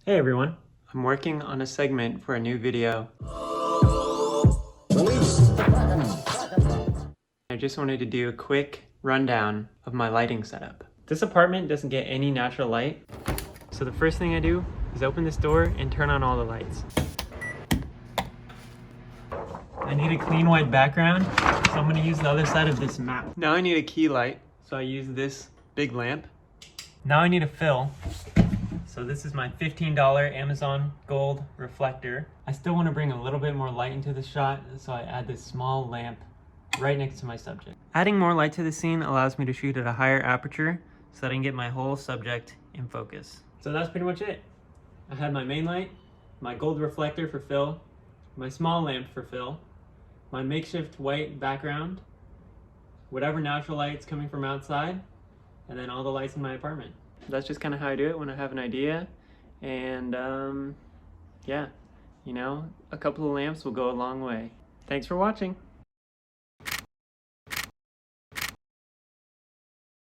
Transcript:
Hey everyone, I'm working on a segment for a new video. I just wanted to do a quick rundown of my lighting setup. This apartment doesn't get any natural light, so the first thing I do is open this door and turn on all the lights. I need a clean white background, so I'm going to use the other side of this map. Now I need a key light, so I use this big lamp. Now I need a fill. So this is my $15 Amazon gold reflector. I still want to bring a little bit more light into the shot, so I add this small lamp right next to my subject. Adding more light to the scene allows me to shoot at a higher aperture so that I can get my whole subject in focus. So that's pretty much it. I had my main light, my gold reflector for fill, my small lamp for fill, my makeshift white background, whatever natural light's coming from outside, and then all the lights in my apartment. That's just kind of how I do it when I have an idea. And yeah, you know, a couple of lamps will go a long way. Thanks for watching.